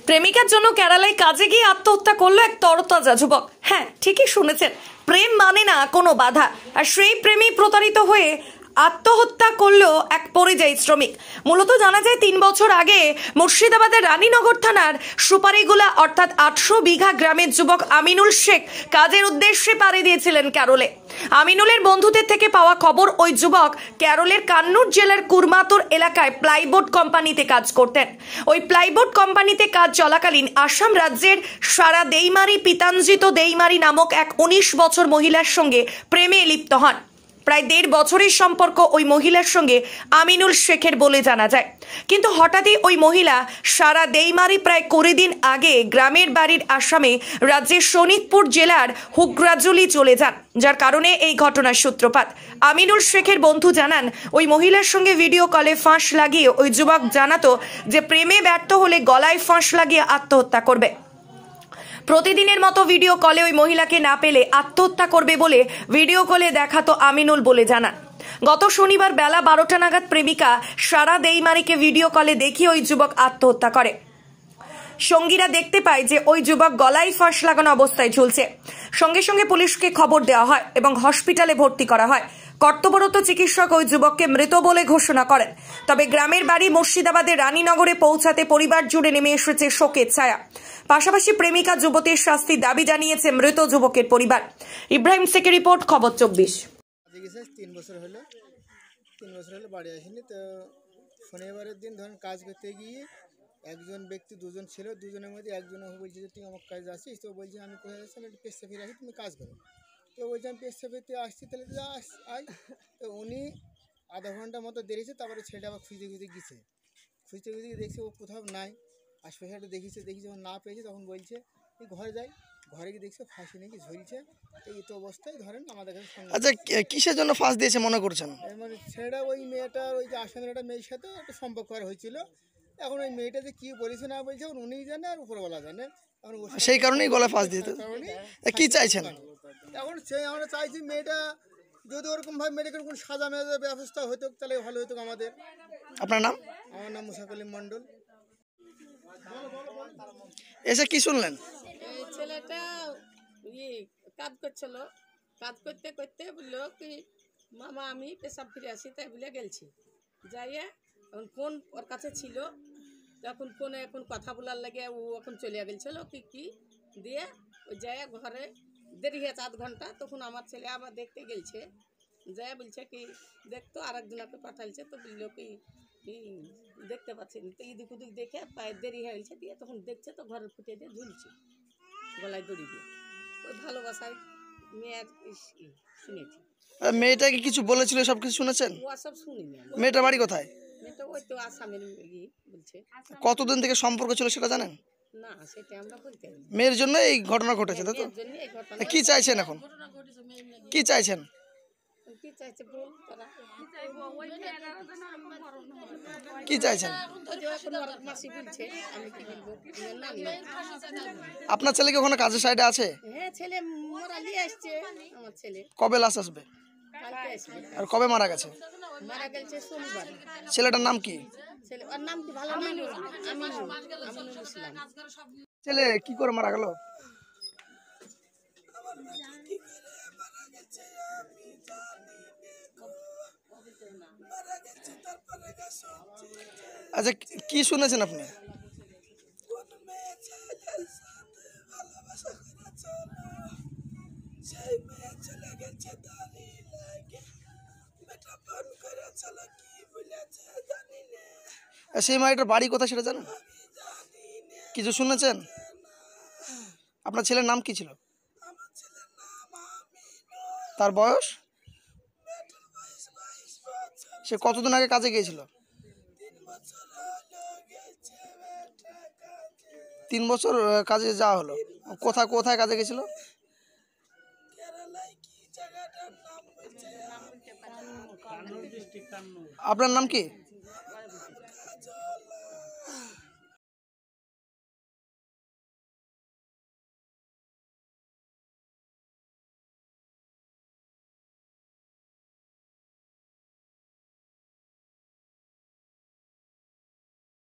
প্রেমিকার জন্য কেরালায় কাজে গিয়ে আত্মহত্যা করলো এক তরতাজা যুবক। হ্যাঁ, ঠিকই শুনেছেন, প্রেম মানে না কোনো বাধা, আর সেই প্রেমী প্রতারিত হয়ে আত্মহত্যা করলো এক পরিযায়ী শ্রমিক। মূলত জানা যায় 3 বছর আগে মুর্শিদাবাদের রানীনগর থানার সুপারিগুলা অর্থাৎ 800 বিঘা গ্রামের যুবক আমিনুল শেখ কাজের উদ্দেশ্যে পাড়ি দিয়েছিলেন কেরলে। আমিনুলের বন্ধুদের থেকে পাওয়া খবর, ওই যুবক কেরলের কান্নুর জেলার কুরমাতুর এলাকায় প্লাইবোর্ড কোম্পানিতে কাজ করতেন। ওই প্লাইবোর্ড কোম্পানিতে কাজ চলাকালীন আসাম রাজ্যের সারা দেইমারি পিতাঞ্জিত দেইমারি নামক এক 19 বছর মহিলার সঙ্গে প্রেমে লিপ্ত হন। প্রায় 1.5 বছরের সম্পর্ক ওই মহিলার সঙ্গে আমিনুল শেখের বলে জানা যায়। কিন্তু হঠাৎই ওই মহিলা সারা দেইমারি প্রায় 20 দিন আগে গ্রামের বাড়ির আসামে রাজ্যের শোনিতপুর জেলার হুগরাজুলি চলে যান, যার কারণে এই ঘটনার সূত্রপাত। আমিনুল শেখের বন্ধু জানান, ওই মহিলার সঙ্গে ভিডিও কলে ফাঁস লাগিয়ে ওই যুবক জানাতো যে প্রেমে ব্যর্থ হলে গলায় ফাঁস লাগিয়ে আত্মহত্যা করবে। প্রতিদিনের মতো ভিডিও কলে ওই মহিলাকে না পেলে আত্মহত্যা করবে বলে ভিডিও কলে দেখাতো আমিনুল বলে জানান। গত শনিবার বেলা 12টা নাগাদ প্রেমিকা সারা দেইমারিকে ভিডিও কলে দেখিয়ে ওই যুবক আত্মহত্যা করে। সঙ্গীরা দেখতে পায় যে ওই যুবক গলায় ফাঁস লাগানো অবস্থায় ঝুলছে। সঙ্গে সঙ্গে পুলিশকে খবর দেওয়া হয় এবং হসপিটালে ভর্তি করা হয়। কর্তব্যরত চিকিৎসক ওই যুবককে মৃত বলে ঘোষণা করেন। তবে গ্রামের বাড়ি মুর্শিদাবাদের রানীনগরে পৌঁছাতে পরিবার জুড়ে নেমে এসেছে শোকের ছায়া। পাশাপাশি প্রেমিকা যুবতীর শাস্তির দাবি জানিয়েছে মৃত যুবকের পরিবার। ইব্রাহিম শেখের রিপোর্ট, খবর 24। 3 বছর হলো বাড়ি আসেনি। তো শনিবারের দিন ধরেন কাজ করতে গিয়ে একজন ব্যক্তি, দুজন ছিল, দুজনের মধ্যে একজন বলছে যে তুই আমার কাজে আসিস। তো বলছে আমি কোথায় যাচ্ছি, আমি একটু পেশা ফিরে আসি, তুমি কাজ করো। তো বলছে আমি পেশা ফিরতে আসছি, তাহলে আয়। তো উনি আধা ঘন্টা মতো দেরিছে। তারপরে ছেলেটা আবার খুঁজতে খুঁজতে দেখছে ও কোথাও নাই। আশপাশে দেখেছে যখন না পেয়েছে তখন বলছে তুই ঘরে যাই। ঘরে গিয়ে দেখছে ফাঁসি নাকি ঝুলছে। এই তো অবস্থায় ধরেন আমাদের কাছে। আচ্ছা, কিসের জন্য ফাঁস দিয়েছে মনে করছেন? মানে ছেলেটা ওই মেয়েটার, ওই যে আসামের একটা মেয়ের সাথে একটা সম্পর্ক হয়েছিল। এখন ওই মেয়েটা যে কি বলেছে না বলছে উনিই জানে আর উপরওয়ালা জানে। সেই কারণেই গলা ফাঁস দিতে। কি চাইছেন এখন আমরা চাইছি মেয়েটা যদি ওরকমভাবে মেয়েটাকে কোনো সাজা মেজার ব্যবস্থা হতো তাহলে ভালো হতো আমাদের। আপনার নাম? আমার নাম মুসাকলিম মণ্ডল। এসে কি শুনলেন? এই ছেলেটা কাজ করছিল, কাজ করতে করতে বললো কি মামা আমি পেশাব ফিরে আসি, তাই বলে গেছি। যাইয়া এখন ফোন ওর কাছে ছিল, তখন ফোনে এখন কথা বলার লাগে ও এখন চলে গেছিল কি দিয়ে ওই যাইয়া ঘরে দেরি হয়েছে 1/2 ঘন্টা। তখন আমার ছেলে আবার দেখতে গেছে, যাইয়া বলছে কি দেখতো আর একজনকে পাঠাইছে। তো বললো কি দেখতে পাচ্ছি তো এদিক ওদিক দেখে পায়ে দেরি হয়েছে দিয়ে তখন দেখছে তো ঘরের ফুটে দিয়ে ঝুলছে গলায় দড়ি দিয়ে। ওই ভালোবাসায় মেয়ের শুনেছি। মেয়েটাকে কিছু বলেছিল, সব কিছু শুনেছেন? ও সব শুনিনি। মেয়েটার বাড়ি কোথায়? মেয়েটা ওই তো আসামের বলছে। কতদিন থেকে সম্পর্ক ছিল সেটা জানেন? না, সেটা আমরা বলতে পারি না। মেয়ের জন্য এই ঘটনা ঘটেছে, তাই তো? কি চাইছেন এখন? কি চাইছেন? কি চাইছে বল তারা? কি চাইছেন? আপনার ছেলে কি ওখানে কাজের সাইডে আছে? হ্যাঁ, ছেলে মারা নিয়ে আসছে আমার ছেলে। কবে লাশ আসবে? কালকে আসবে। আর কবে মারা গেছে? মারা গেছে সোমবার। ছেলেটার নাম কি? ছেলে ওর নাম কি ভালো নাম? আমিনুল ইসলাম। ছেলে কি করে মারা গেল? আচ্ছা, কি শুনেছেন আপনি? সেই মেয়েটার বাড়ি কোথায় সেটা জানেন? কিছু শুনেছেন? আপনার ছেলের নাম কি ছিল? তার বয়স? সে কতদিন আগে কাজে গিয়েছিল? 3 বছর কাজে যাওয়া হলো। কোথায় কাজে গেছিল? আপনার নাম কি?